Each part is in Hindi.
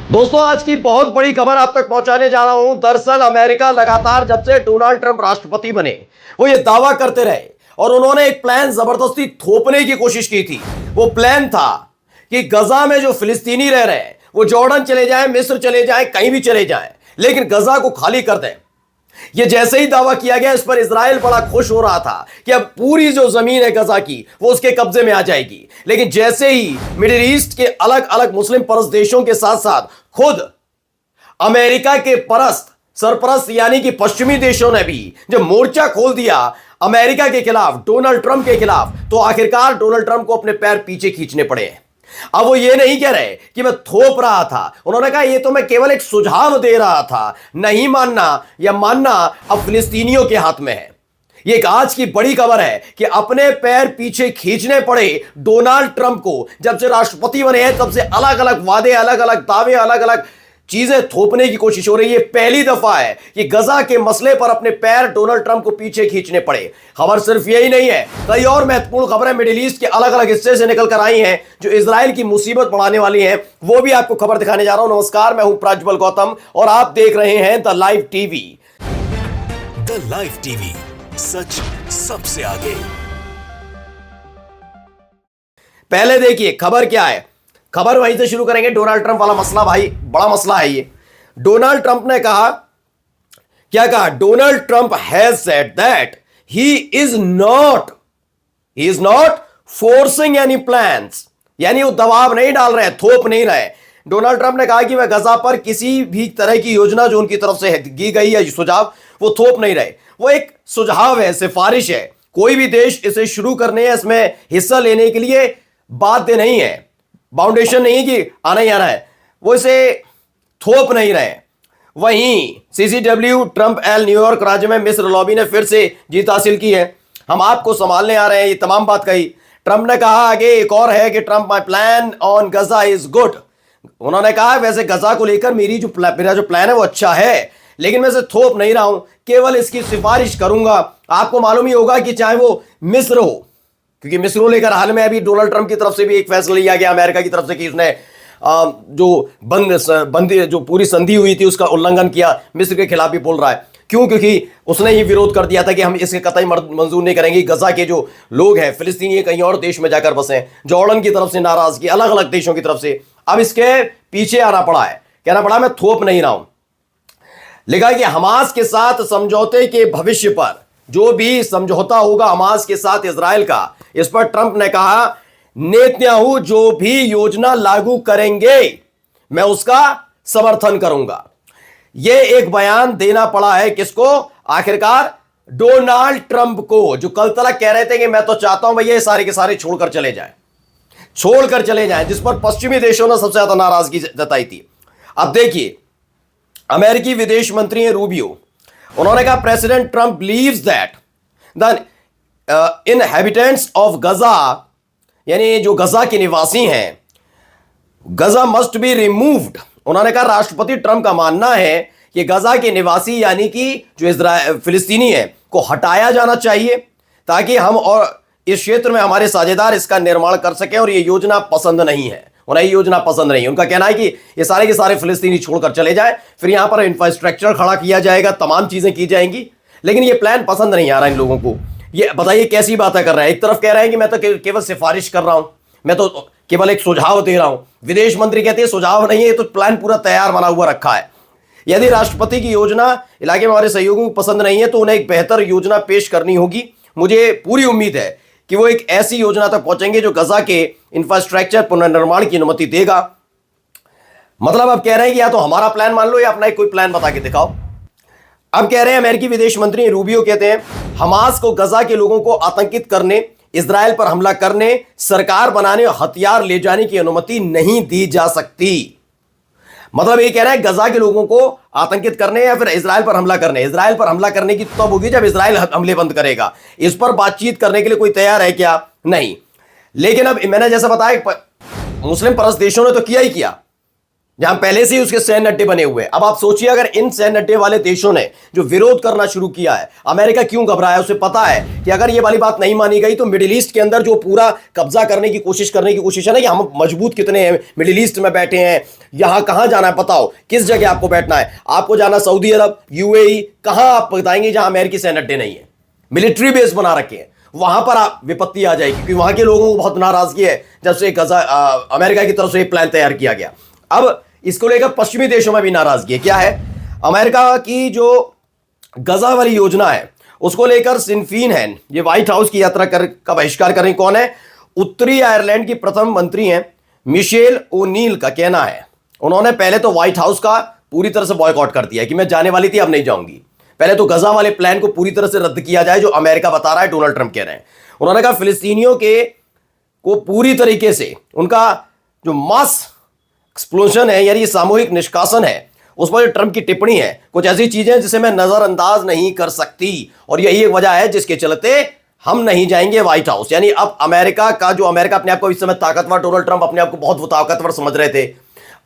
दोस्तों, आज की बहुत बड़ी खबर आप तक पहुंचाने जा रहा हूं। दरअसल अमेरिका लगातार जब से डोनाल्ड ट्रंप राष्ट्रपति बने, वो ये दावा करते रहे और उन्होंने एक प्लान जबरदस्ती थोपने की कोशिश की थी। वो प्लान था कि गजा में जो फिलिस्तीनी रह रहे हैं वो जॉर्डन चले जाएं, मिस्र चले जाएं, कहीं भी चले जाएं, लेकिन गजा को खाली कर दें। ये जैसे ही दावा किया गया, इस पर इजराइल बड़ा खुश हो रहा था कि अब पूरी जो जमीन है गजा की वो उसके कब्जे में आ जाएगी। लेकिन जैसे ही मिडिल ईस्ट के अलग अलग मुस्लिम परस्त देशों के साथ साथ खुद अमेरिका के परस्त सरपरस्त यानी कि पश्चिमी देशों ने भी जब मोर्चा खोल दिया अमेरिका के खिलाफ, डोनाल्ड ट्रंप के खिलाफ, तो आखिरकार डोनाल्ड ट्रंप को अपने पैर पीछे खींचने पड़े। अब वो ये नहीं कह रहे कि मैं थोप रहा था, उन्होंने कहा ये तो मैं केवल एक सुझाव दे रहा था, नहीं मानना या मानना अब फिलिस्तीनियों के हाथ में है। ये एक आज की बड़ी खबर है कि अपने पैर पीछे खींचने पड़े डोनाल्ड ट्रंप को। जब से राष्ट्रपति बने हैं तब से अलग अलग वादे, अलग अलग दावे, अलग अलग चीजें थोपने की कोशिश हो रही है। पहली दफा है कि गजा के मसले पर अपने पैर डोनाल्ड ट्रंप को पीछे खींचने पड़े। खबर सिर्फ यही नहीं है, कई और महत्वपूर्ण खबरें मिडिल ईस्ट के अलग अलग हिस्से से निकल कर आई हैं जो इजराइल की मुसीबत बढ़ाने वाली हैं। वो भी आपको खबर दिखाने जा रहा हूं। नमस्कार, मैं हूं प्रज्वल गौतम और आप देख रहे हैं the live TV. The live TV, सच सबसे आगे। पहले देखिए खबर क्या है। खबर वहीं से शुरू करेंगे। डोनाल्ड ट्रंप वाला मसला, भाई बड़ा मसला है ये। डोनाल्ड ट्रंप ने कहा, क्या कहा? Donald Trump has said that he is not forcing any plans, यानी वो दबाव नहीं डाल रहे, थोप नहीं रहे। डोनाल्ड ट्रंप ने कहा कि वह गजा पर किसी भी तरह की योजना जो उनकी तरफ से की गई है, सुझाव, वो थोप नहीं रहे। वो एक सुझाव है, सिफारिश है। कोई भी देश इसे शुरू करने या इसमें हिस्सा लेने के लिए बाध्य नहीं है, बाउंडेशन नहीं कि आना ही आना है। वो इसे थोप नहीं रहे। वहीं सीसीडब्ल्यू ट्रंप एल न्यूयॉर्क राज्य में मिस्र लॉबी ने फिर से जीत हासिल की है। हम आपको संभालने आ रहे हैं, ये तमाम बात कही। ट्रंप ने कहा आगे एक और है कि Trump my plan on Gaza is good. उन्होंने कहा वैसे गजा को लेकर मेरा जो प्लान है वो अच्छा है, लेकिन मैं इसे थोप नहीं रहा हूं, केवल इसकी सिफारिश करूंगा। आपको मालूम ही होगा कि चाहे वो मिस्र हो, क्योंकि मिस्र को लेकर हाल में अभी डोनाल्ड ट्रंप की तरफ से भी एक फैसला लिया गया अमेरिका की तरफ से कि उसने जो बंदी जो पूरी संधि हुई थी उसका उल्लंघन किया। मिस्र के खिलाफ भी बोल रहा है। क्यों? क्योंकि उसने ही विरोध कर दिया था कि हम इसके कतई मंजूर नहीं करेंगे। गजा के जो लोग हैं फिलिस्तीनी कहीं और देश में जाकर बसे। जॉर्डन की तरफ से नाराजगी, अलग अलग देशों की तरफ से। अब इसके पीछे आना पड़ा है, कहना पड़ा मैं थोप नहीं रहा हूं। लिखा कि हमास के साथ समझौते के भविष्य पर, जो भी समझौता होगा हमास के साथ इजराइल का, इस पर ट्रंप ने कहा नेतन्याहू जो भी योजना लागू करेंगे मैं उसका समर्थन करूंगा। यह एक बयान देना पड़ा है किसको? आखिरकार डोनाल्ड ट्रंप को, जो कल तक कह रहे थे कि मैं तो चाहता हूं भैया ये सारे के सारे छोड़कर चले जाएं, जिस पर पश्चिमी देशों ने सबसे ज्यादा नाराजगी जताई थी। अब देखिए, अमेरिकी विदेश मंत्री हैं रूबियो, उन्होंने कहा president Trump believes that the inhabitants of Gaza, यानी जो गजा के निवासी हैं, गजा मस्ट बी रिमूव्ड। उन्होंने कहा राष्ट्रपति ट्रंप का मानना है कि गजा के निवासी यानी कि जो फिलिस्तीनी है को हटाया जाना चाहिए ताकि हम और इस क्षेत्र में हमारे साझेदार इसका निर्माण कर सकें, और ये योजना पसंद नहीं है। उन्हें ये योजना पसंद नहीं है। उनका कहना है कि ये सारे के सारे फिलिस्तीनी छोड़कर चले जाए, फिर यहां पर इंफ्रास्ट्रक्चर खड़ा किया जाएगा, तमाम चीजें की जाएंगी, लेकिन ये प्लान पसंद नहीं आ रहा इन लोगों को। ये बताइए कैसी बातें कर रहे हैं। एक तरफ कह रहे हैं कि मैं तो केवल सिफारिश कर रहा हूं, मैं तो केवल एक सुझाव दे रहा हूं। विदेश मंत्री कहते हैं सुझाव नहीं है, ये तो प्लान पूरा तैयार बना हुआ रखा है। यदि राष्ट्रपति की योजना इलाके में हमारे सहयोगियों को पसंद नहीं है तो उन्हें एक बेहतर योजना पेश करनी होगी। मुझे पूरी उम्मीद है कि वो एक ऐसी योजना तक पहुंचेंगे जो गजा के इंफ्रास्ट्रक्चर पुनर्निर्माण की अनुमति देगा। मतलब अब कह रहे हैं कि या तो हमारा प्लान मान लो या अपना कोई प्लान बता के दिखाओ। अब कह रहे हैं अमेरिकी विदेश मंत्री रूबियो, कहते हैं हमास को गजा के लोगों को आतंकित करने, इजराइल पर हमला करने, सरकार बनाने और हथियार ले जाने की अनुमति नहीं दी जा सकती। मतलब ये कह रहा है गजा के लोगों को आतंकित करने या फिर इजराइल पर हमला करने। इजराइल पर हमला करने की तब होगी जब इजराइल हमले बंद करेगा। इस पर बातचीत करने के लिए कोई तैयार है क्या? नहीं। लेकिन अब मैंने जैसा बताया मुस्लिम परस्त देशों ने तो किया ही किया। जहां पहले से ही उसके सैन्य अड्डे बने हुए हैं। अब आप सोचिए, अगर इन सैन्य अड्डे वाले देशों ने जो विरोध करना शुरू किया है, अमेरिका क्यों घबराया? उसे पता है कि अगर ये वाली बात नहीं मानी गई तो मिडिल ईस्ट के अंदर जो पूरा कब्जा करने की कोशिश है ना, कि हम मजबूत कितने हैं, मिडिल ईस्ट में बैठे हैं, यहां कहां जाना है बताओ, किस जगह आपको बैठना है? आपको जाना सऊदी अरब, यूएई, कहां आप बताएंगे जहां अमेरिकी सैन्य अड्डे नहीं है, मिलिट्री बेस बना रखे हैं, वहां पर आप विपत्ति आ जाएगी, क्योंकि वहां के लोगों को बहुत नाराजगी है जब से गजा अमेरिका की तरफ से प्लान तैयार किया गया। अब इसको लेकर पश्चिमी देशों में भी नाराजगी है। क्या है? अमेरिका की जो गजा वाली योजना है उसको लेकर सिनफीन है, ये व्हाइट हाउस की यात्रा का बहिष्कार कर रही। कौन है? उत्तरी आयरलैंड की प्रथम मंत्री हैं मिशेल ओनील का कहना है, उन्होंने पहले तो व्हाइट हाउस का पूरी तरह से बॉयकॉट कर दिया कि मैं जाने वाली थी, अब नहीं जाऊंगी। पहले तो गजा वाले प्लान को पूरी तरह से रद्द किया जाए जो अमेरिका बता रहा है, डोनाल्ड ट्रंप कह रहे हैं। उन्होंने कहा फिलिस्तीनियों के को पूरी तरीके से उनका जो मास एक्सप्लोजन है, यानी सामूहिक निष्कासन है, उस पर जो ट्रंप की टिप्पणी है, कुछ ऐसी चीजें जिसे मैं नजरअंदाज नहीं कर सकती, और यही एक वजह है जिसके चलते हम नहीं जाएंगे व्हाइट हाउस। यानी अब अमेरिका का जो, अमेरिका अपने आप को इस समय ताकतवर, डोनाल्ड ट्रंप अपने आप को बहुत वो ताकतवर समझ रहे थे,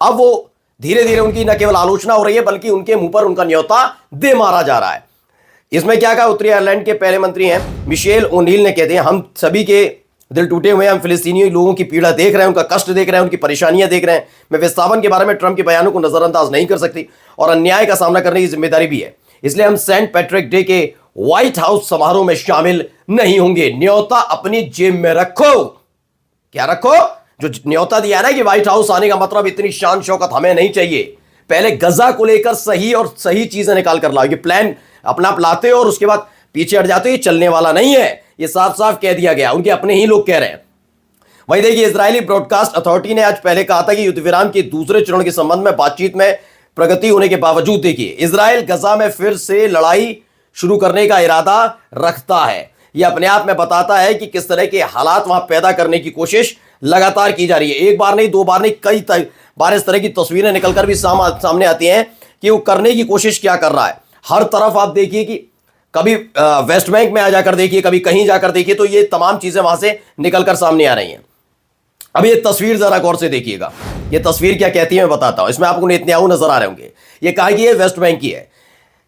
अब वो धीरे धीरे उनकी न केवल आलोचना हो रही है बल्कि उनके मुंह पर उनका न्योता दे मारा जा रहा है। इसमें क्या कहा? उत्तरी आयरलैंड के पहले मंत्री हैं मिशेल ओनील ने, कहते हैं हम सभी के दिल टूटे हुए हैं, हम फिलिस्तीनी लोगों की पीड़ा देख रहे हैं, उनका कष्ट देख रहे हैं, उनकी परेशानियां देख रहे हैं। मैं विस्थापन के बारे में ट्रंप के बयानों को नजरअंदाज नहीं कर सकती और अन्याय का सामना करने की जिम्मेदारी भी है, इसलिए हम सेंट पैट्रिक डे के व्हाइट हाउस समारोह में शामिल नहीं होंगे। न्योता अपनी जेब में रखो। क्या रखो? जो न्योता दिया ना कि व्हाइट हाउस आने का मतलब इतनी शान शौकत हमें नहीं चाहिए। पहले गजा को लेकर सही चीजें निकाल कर लाओ। ये प्लान अपना आप लाते हो और उसके बाद पीछे हट जाते हो, ये चलने वाला नहीं है, ये साफ साफ कह दिया गया, उनके अपने ही लोग कह रहे हैं। वहीं देखिए, इजरायली ब्रॉडकास्ट अथॉरिटी ने आज पहले कहा था कि युद्ध विराम के दूसरे चरण के संबंध में बातचीत में प्रगति होने के बावजूद देखिए इजराइल गजा में फिर से लड़ाई शुरू करने का इरादा रखता है। यह अपने आप में बताता है कि किस तरह के हालात वहां पैदा करने की कोशिश लगातार की जा रही है। एक बार नहीं, दो बार नहीं, कई बार इस तरह की तस्वीरें निकलकर भी सामने आती हैं कि वो करने की कोशिश क्या कर रहा है। हर तरफ आप देखिए कि कभी वेस्ट बैंक में आ जाकर देखिए, कभी कहीं जाकर देखिए, तो ये तमाम चीजें वहां से निकलकर सामने आ रही हैं। अब ये तस्वीर जरा गौर से देखिएगा, ये तस्वीर क्या कहती है मैं बताता हूं। इसमें आपको नेतन्याहू नजर आ रहे होंगे। ये कहा कि ये वेस्ट बैंक की है,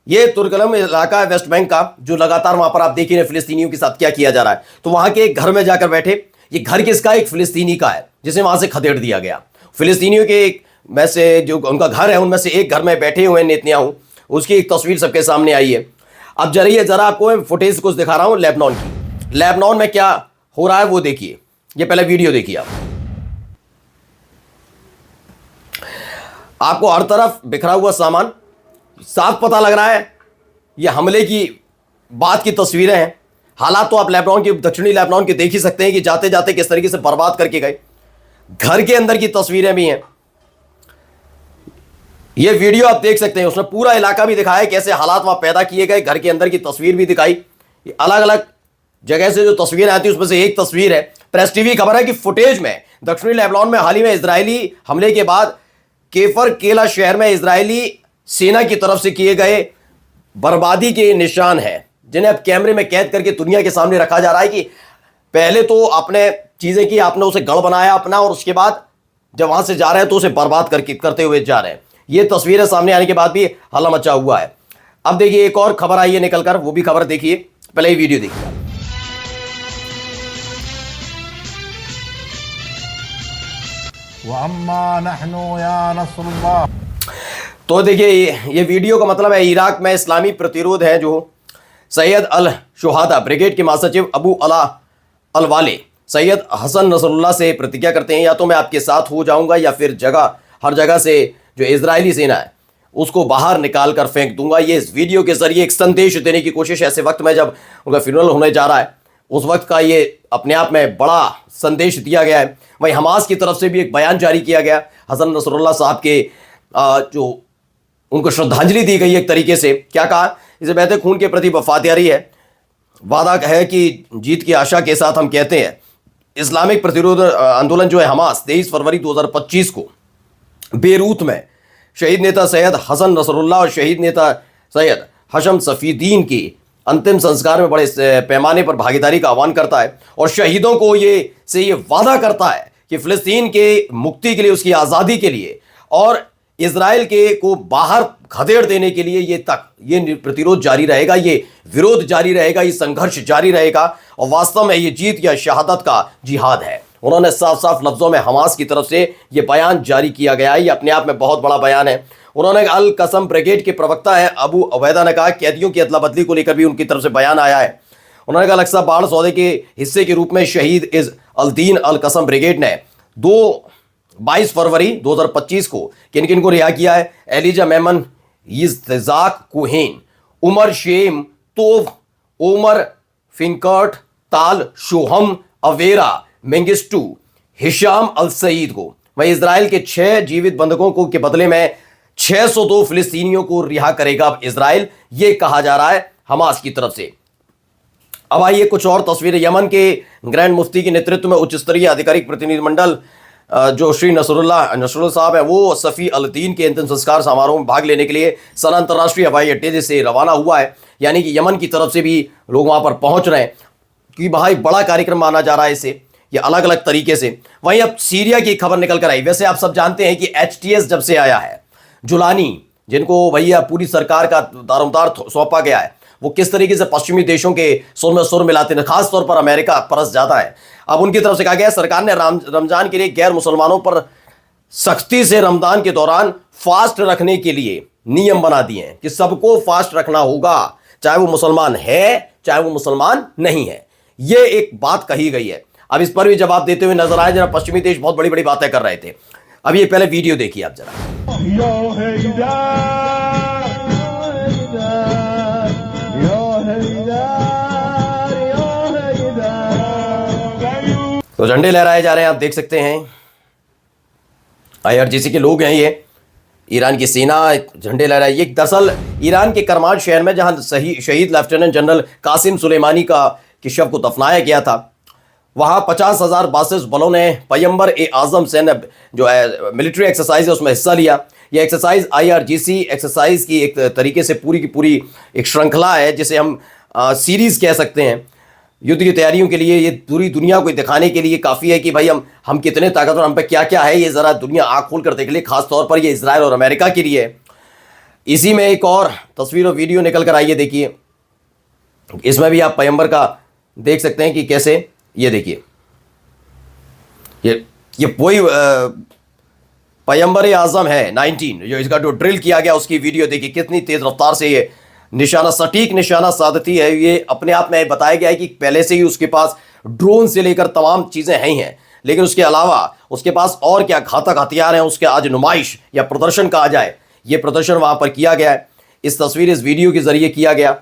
ये तुर्कलम इलाका है वेस्ट बैंक का, जो लगातार वहां पर आप देख रहे हैं फिलिस्तीनियों के साथ क्या किया जा रहा है। तो वहां के एक घर में जाकर बैठे, ये घर किसका? एक फिलिस्तीनी का है, जिसे वहां से खदेड़ दिया गया। फिलिस्तीनियों के एक में से जो उनका घर है उनमें से एक घर में बैठे हुए नेतन्याहू, उसकी एक तस्वीर सबके सामने आई है। अब जरा आपको फुटेज कुछ दिखा रहा हूं लेबनान की। लेबनान में क्या हो रहा है वो देखिए, ये पहले वीडियो देखिए आप। आपको हर तरफ बिखरा हुआ सामान, साफ पता लग रहा है ये हमले की बात की तस्वीरें हैं। हालात तो आप लेबनान की, दक्षिणी लेबनान के देख ही सकते हैं कि जाते जाते किस तरीके से बर्बाद करके गए। घर के अंदर की तस्वीरें भी हैं, ये वीडियो आप देख सकते हैं, उसमें पूरा इलाका भी दिखाया कैसे हालात वहां पैदा किए गए। घर के अंदर की तस्वीर भी दिखाई, अलग अलग जगह से जो तस्वीरें आती है उसमें से एक तस्वीर है। प्रेस टीवी खबर है कि फुटेज में दक्षिणी लेबनान में हाल ही में इजरायली हमले के बाद केफर केला शहर में इजरायली सेना की तरफ से किए गए बर्बादी के निशान हैं, जिन्हें अब कैमरे में कैद करके दुनिया के सामने रखा जा रहा है कि पहले तो आपने चीजें की, आपने उसे गढ़ बनाया अपना, और उसके बाद जब वहां से जा रहे हैं तो उसे बर्बाद करते हुए जा रहे हैं। ये तस्वीरें सामने आने के बाद भी हल्ला मचा हुआ है। अब देखिए एक और खबर आई है निकलकर, वो भी खबर देखिए, पहले ही वीडियो देखिए। वअम्मा नहनु या नस्रुल्लाह। तो देखिए ये वीडियो का मतलब है, इराक में इस्लामी प्रतिरोध है जो सैयद अल शुहादा ब्रिगेड के महासचिव अबू अला अल वाले सैयद हसन नसरुल्लाह से प्रतिज्ञा करते हैं, या तो मैं आपके साथ हो जाऊंगा या फिर हर जगह से जो इजरायली सेना है उसको बाहर निकाल कर फेंक दूंगा। ये इस वीडियो के जरिए एक संदेश देने की कोशिश, ऐसे वक्त में जब उनका फ्यूनरल होने जा रहा है, उस वक्त का ये अपने आप में बड़ा संदेश दिया गया है। वहीं हमास की तरफ से भी एक बयान जारी किया गया, हसन नसरुल्लाह साहब के जो उनको श्रद्धांजलि दी गई एक तरीके से। क्या कहा? इसे बहते खून के प्रति वफादारी है, वादा है कि जीत की आशा के साथ हम कहते हैं इस्लामिक प्रतिरोध आंदोलन जो है हमास 23 फरवरी 2025 को बेरूत में शहीद नेता सैयद हसन नसरुल्लाह और शहीद नेता सैयद हशम सफीदीन की अंतिम संस्कार में बड़े पैमाने पर भागीदारी का आह्वान करता है और शहीदों को ये वादा करता है कि फिलिस्तीन के मुक्ति के लिए, उसकी आज़ादी के लिए और इजराइल के को बाहर खदेड़ देने के लिए ये प्रतिरोध जारी रहेगा, ये विरोध जारी रहेगा, ये संघर्ष जारी रहेगा और वास्तव में ये जीत या शहादत का जिहाद है। उन्होंने साफ साफ लफ्जों में हमास की तरफ से ये बयान जारी किया गया है। ये अपने आप में बहुत बड़ा बयान है। उन्होंने अल कसम ब्रिगेड के प्रवक्ता है अबू उबैदा ने कहा कैदियों की अदला बदली को लेकर भी उनकी तरफ से बयान आया है। उन्होंने कहा अल-अक्सा बाढ़ सौदे के हिस्से के रूप में शहीद इज अल दीन अल कसम ब्रिगेड ने 22 फरवरी 2025 को किन किन को रिहा किया है? एलिजा मेमन, इज़्तिज़ाक Cohen, Omer Shem Tov, Omer Wenkert, Tal Shoham, अवेरा मेंगिस्टू, Hisham अल सईद को। वही इजराइल के 6 जीवित बंधकों को के बदले में 602 फिलिस्तीनियों को रिहा करेगा अब इजराइल, ये कहा जा रहा है हमास की तरफ से। अब आइए कुछ और तस्वीरें। यमन के ग्रैंड मुफ्ती के नेतृत्व में उच्च स्तरीय आधिकारिक प्रतिनिधिमंडल जो श्री नसरुल्लाह साहब है वो सफ़ी अल दीन के अंतिम संस्कार समारोह में भाग लेने के लिए सना अंतर्राष्ट्रीय हवाई अड्डे से रवाना हुआ है। यानी कि यमन की तरफ से भी लोग वहां पर पहुंच रहे हैं कि भाई बड़ा कार्यक्रम माना जा रहा है इसे, ये अलग अलग तरीके से। वहीं अब सीरिया की खबर निकल कर आई। वैसे आप सब जानते हैं कि HTS जब से आया है, जुलानी जिनको भैया पूरी सरकार का दारोमदार सौंपा गया है, वो किस तरीके से पश्चिमी देशों के सुर में सुर मिलाते हैं, खासतौर पर अमेरिका परस ज़्यादा है। अब उनकी तरफ से कहा गया सरकार ने रमजान के लिए गैर मुसलमानों पर सख्ती से रमजान के दौरान फास्ट रखने के लिए नियम बना दिए हैं कि सबको फास्ट रखना होगा, चाहे वो मुसलमान है चाहे वो मुसलमान नहीं है। ये एक बात कही गई है। अब इस पर भी जवाब देते हुए नजर आए जरा पश्चिमी देश बहुत बड़ी बड़ी बातें कर रहे थे। अब ये पहले वीडियो देखिए आप जरा। तो झंडे लहराए जा रहे हैं, आप देख सकते हैं। IRGC के लोग हैं, ये ईरान की सेना झंडे लहराए। ये दरअसल ईरान के करमान शहर में जहां शहीद लेफ्टिनेंट जनरल कासिम सुलेमानी के शव को दफनाया गया था, वहां 50,000 बासिस बलों ने पैगंबर ए आजम सैन्य जो है मिलिट्री एक्सरसाइज है उसमें हिस्सा लिया। यह एक्सरसाइज IRGC एक्सरसाइज की एक तरीके से पूरी की पूरी एक श्रृंखला है जिसे हम सीरीज कह सकते हैं। युद्ध की तैयारियों के लिए ये पूरी दुनिया को दिखाने के लिए काफ़ी है कि भाई हम कितने ताकतवर, हम पे क्या क्या है, ये ज़रा दुनिया आँख खोल कर देख ले। खास तौर पर ये इजराइल और अमेरिका के लिए है। इसी में एक और तस्वीर और वीडियो निकल कर आई है, देखिए। इसमें भी आप पैगंबर का देख सकते हैं कि कैसे, ये देखिए, ये वही पैगंबर आजम है 19 जो इसका जो ड्रिल किया गया उसकी वीडियो देखिए। कितनी तेज रफ्तार से ये निशाना, सटीक निशाना साधती है। ये अपने आप में बताया गया है कि पहले से ही उसके पास ड्रोन से लेकर तमाम चीज़ें हैं, लेकिन उसके अलावा उसके पास और क्या घातक हथियार हैं उसके आज नुमाइश या प्रदर्शन कहा जाए, ये प्रदर्शन वहाँ पर किया गया है। इस तस्वीर इस वीडियो के ज़रिए किया गया।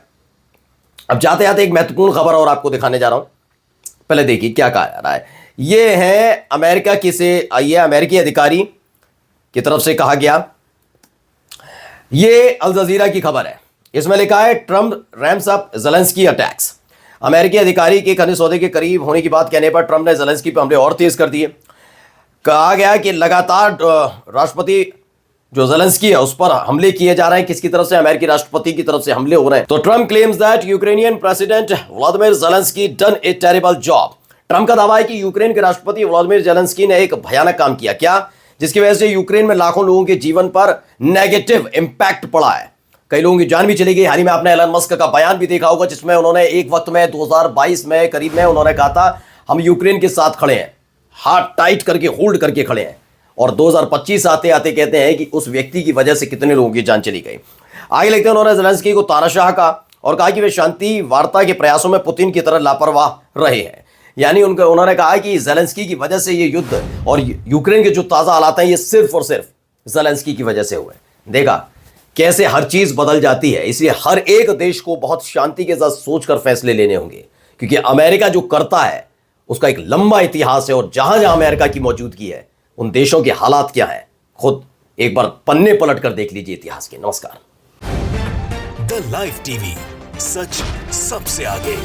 अब जाते जाते एक महत्वपूर्ण खबर और आपको दिखाने जा रहा हूँ। पहले देखिए क्या कहा जा रहा है। ये है अमेरिका ये अमेरिकी अधिकारी की तरफ से कहा गया। ये अल जजीरा की खबर है। इसमें लिखा है Trump rams up Zelensky attacks. अमेरिकी अधिकारी के खनिज सौदे के करीब होने की बात कहने पर ट्रम्प ने ज़ेलेंस्की पर हमले और तेज कर दिए। कहा गया कि लगातार राष्ट्रपति जो ज़ेलेंस्की है उस पर हमले किए जा रहे हैं। किसकी तरफ से? अमेरिकी राष्ट्रपति की तरफ से हमले हो रहे हैं। तो Trump claims that Ukrainian president Vladimir Zelensky done A terrible job. Trump का दावा है कि यूक्रेन के राष्ट्रपति व्लादिमीर ज़ेलेंस्की ने एक भयानक काम किया। क्या? जिसकी वजह से यूक्रेन में लाखों लोगों के जीवन पर नेगेटिव इंपैक्ट पड़ा है। कई लोगों की जान भी चली गई। हाल ही में आपने एलन मस्क का बयान भी देखा होगा जिसमें उन्होंने एक वक्त में 2022 में करीब में उन्होंने कहा था हम यूक्रेन के साथ खड़े हैं, हाथ टाइट करके होल्ड करके खड़े हैं। और 2025 आते आते कहते हैं कि उस व्यक्ति की वजह से कितने लोगों की जान चली गई। आगे लिखते हैं उन्होंने ज़ेलेंस्की को तानाशाह कहा और कहा कि वे शांति वार्ता के प्रयासों में पुतिन की तरह लापरवाह रहे हैं। यानी उन्होंने कहा कि ज़ेलेंस्की की वजह से ये युद्ध और यूक्रेन के जो ताज़ा हालात हैं ये सिर्फ और सिर्फ ज़ेलेंस्की की वजह से हुए। देखा कैसे हर चीज़ बदल जाती है। इसलिए हर एक देश को बहुत शांति के साथ सोचकर फैसले लेने होंगे, क्योंकि अमेरिका जो करता है उसका एक लंबा इतिहास है। और जहां जहां अमेरिका की मौजूदगी है उन देशों के हालात क्या हैं, खुद एक बार पन्ने पलट कर देख लीजिए इतिहास के। नमस्कार। द लाइव टीवी, सच सबसे आगे।